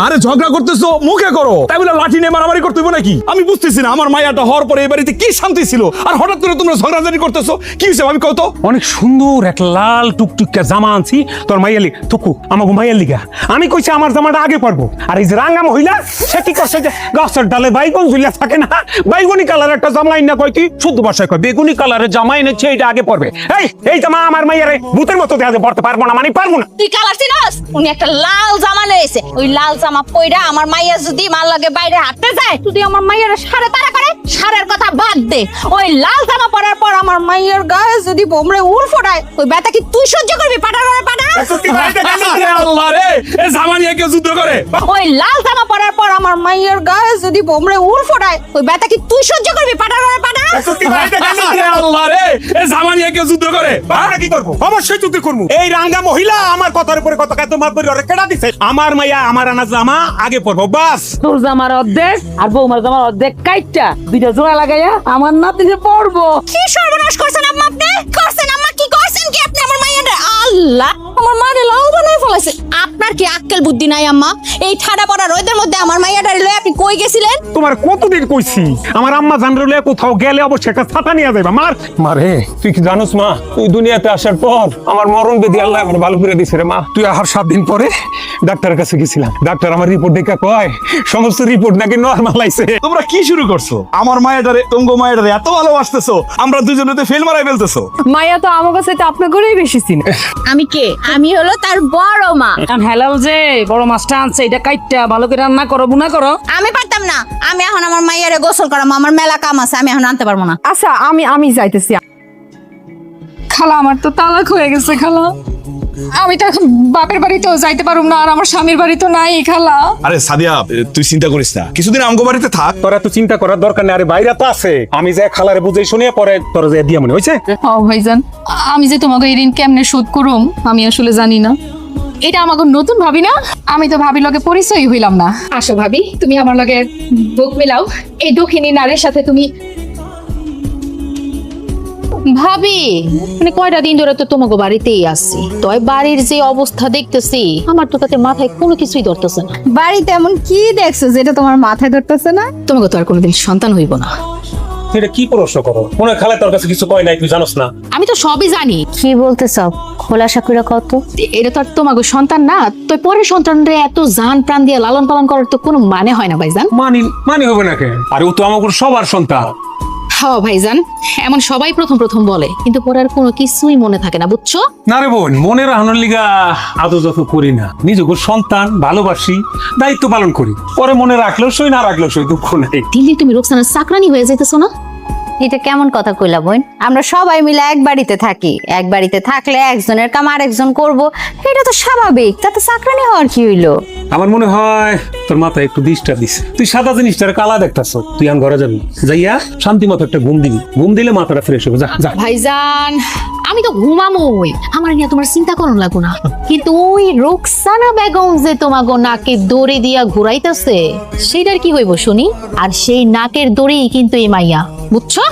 আরে ঝগড়া করতেছো মুখে করো, তাই বলে লাঠি নিয়ে মারামারি করতে হবে নাকি? আমি বুঝতেছি না আমার মায়াটা হওয়ার পরে এই বাড়িতে কি শান্তি ছিল, আর হঠাৎ করে তোমরা ঝগড়াঝাড়ি করতেছো। কি হয়েছে ভাবি কও তো? অনেক সুন্দর এক লাল টুকটুকা জামা আনছি তোর মাইয়ালি থুকু আমাকে মাইয়ার লিগা। আমি কইছি আমার জামাটা আগে পারবো, আর এই যে রাঙা মহিলা সে কি করছে যে গাছের ডালে বাইগন ঝুলিয়া থাকে না, বাইগনি কালার একটা জামা না কয় কি শুদ্ধ ভাষায় কয় বেগুনি কালারের জামা এনেছে, এইটা আগে পড়বে। এই জামা আমার মাইয়ারে ভূতের মতো দেখাতে পড়তে পারবো না, মানে পারবো না। তুই কালার চিনস? উনি একটা লাল জামা লয়েছে, ওই লাল জামা পইরা আমার মাইয়া যদি মার লাগে বাইরে হাঁটতে যায়, যদি আমার মাইয়ার সাড়ে তারা করে, সাড়ের কথা বাদ দে, ওই লাল জামা পরার পর আমার মাইয়ার গায়ে যদি বোমড়ে উল ফোটায়, ওই ব্যথা কি তুই সহ্য করবি? পাটার করে পাটা। আল্লাহ রে, এই জামা নিয়ে কেউ যুদ্ধ করে? ওই লাল জামা পরার পর আমার মাইয়ার গায়ে যদি বোমড়ে উল ফোটায়, ওই ব্যথা কি তুই সহ্য করবি? পাটার করে পাটা। আল্লাহ রে, এই জামা নিয়ে কেউ যুদ্ধ করে? আমরা কি করবো? অবশ্যই যুদ্ধ করবো। এই রাঙ্গা মহিলা আমার কথার উপরে কথা কত মাত করে কেডা দিছে? আমার মাইয়া আমার আনা জামা আগে পরবো, বাস। তোর জামার অর্ধেক আর বৌমার জামার অর্ধেক কাইটটা দুইটা জোড়া লাগাইয়া আমার নাতিকে পড়বো। কি সর্বনাশ করছেন আম্মা আপনি? করছেন আম্মা, কি করছেন কি আপনি আমার মাইয়ারে? আল্লাহ, আমার মারে লাউ বানায় ফেলাইছে। আপনার কি আক্কেল বুদ্ধি নাই আম্মা? এই ঠাডা পড়া রোদের মধ্যে আমার মাইয়াটারে লয়ে আপনি কই গেছিলেন? তোমার কতদিন কইছি আমার আম্মা জানলে কোথাও গেলে অবশ্যই একটা ছাতা নিয়ে যাইবা। মারে তুই কি জানোস মা, তুই দুনিয়াতে আসার পর আমার মরণ বেদি আল্লাহ আমার ভালো করে দিছে রে মা। তুই আহার 7 দিন পরে ডাক্তারের কাছে গেছিলাম, ডাক্তার আমার রিপোর্ট দেখে কয় সমস্ত রিপোর্ট নাকি নরমাল আইছে। তোমরা কি শুরু করছো? আমার মায়াটারে তোমগো মায়াটারে এত ভালোবাসতেছো, আমরা দুজনেতে ফেল মারাই ফেলতেছো। মাইয়া তো আমার কাছে আপনার করেই বেশি চিনে। আমি কে? আমি হলো তার বড় মা। এখন হেলাল যে বড় মাছটা আনছে এটা কাইটটা ভালো করে রান্না করো, বুনা করো। আমি পারতাম না, আমি এখন আমার মাইয়ারে গোসল করাম, আমার মেলা কাম আছে, আমি এখন আনতে পারবো না। আচ্ছা আমি যাইতেছি। খালা আমার তো তালাক হয়ে গেছে খালা, আমি তো এখন বাপের বাড়িতেও যাইতে পারুম না, আর আমার স্বামীর বাড়ি তো নাই খালা। আরে সাদিয়া, তুই চিন্তা করিস না, কিছুদিন আমগো বাড়িতে থাক। তোরা তো চিন্তা করার দরকার নেই, আরে বাইরে তো আছে, আমি যে খালারে বুঝাই শুনিয়ে পরে তোরা যে দিয়া মনে হয়েছে। ও ভাইজান, আমি যে তোমাকে এই ঋণ কেমনে শোধ করুম আমি আসলে জানি না। এটা আমাকে নতুন ভাবি না, আমি তো ভাবির লগে পরিচয় হইলাম না। আসো ভাবি, তুমি আমার লগে বুক মিলাও, এই দক্ষিণী নারীর সাথে তুমি। ভাবি মানে কয়টা দিন ধরে তো তোমাকে বাড়িতেই আসছি, তয় বাড়ির যে অবস্থা দেখতেছি আমার তো তাতে মাথায় কোনো কিছুই ধরতেছে না। বাড়িতে এমন কি দেখছো যেটা তোমার মাথায় ধরতেছে না? তোমাকে তো আর কোনোদিন সন্তান হইব না। এটা কি প্রশ্ন করো? মনে হয় খালা তোর কাছে কিছু কয় নাই, তুই জানোস না? আমি তো সবই জানি। কি বলতে চাও? খোলাসা করে কত। এটা তো আর তোমাকে সন্তান না, তো পরের সন্তানরে এত জান প্রাণ দিয়ে লালন পালন করার তো কোনো মানে হয় না ভাইজান। মানি হবে না কে? আর ও তো আমাকে সবার সন্তান। হ্যাঁ ভাইজান, এমন সবাই প্রথম বলে, কিন্তু পরে আর কোনো কিছুই মনে থাকে না, বুঝছো? না রে বোন, মনে রাখানোর লিগা আদৌ যত করি না, নিজেকে সন্তান ভালোবাসি, দায়িত্ব পালন করি, পরে মনে রাখলেও সই না রাখলেও সই, দুঃখ নেই। দিল্লি তুমি রোকসানার চাকরানি হয়ে যাইতেছো না? এটা কেমন কথা কইলা বোন? আমরা সবাই মিলে এক বাড়িতে থাকি, এক বাড়িতে থাকলে একজনের কাম আরেকজন করব, এটা তো স্বাভাবিক, তাতে চাকরানি হওয়ার কি হইলো? আমার মনে হয় তোর মাথায় একটু ডিস্টার্ব দিছে, তুই সাদা জিনিসটার কালা দেখতাছ। তুই আন ঘরে যাবি, যাইয়া শান্তি মতো একটা ঘুম দিবি, ঘুম দিলে মাথাটা ফ্রেশ হবে। যা যা। ভাইজান আমি তো ঘুমামই, আমার নিয়ে তোমার চিন্তা করো লাগো না। কিন্তু ওই রোকসানা বেগম যে তোমাগো নাকে দড়ি দিয়া ঘুরাইতেছে, সেটার কি হইব শুনি? আর সেই নাকের দড়ি কিন্তু এই মাইয়া, বুঝছো?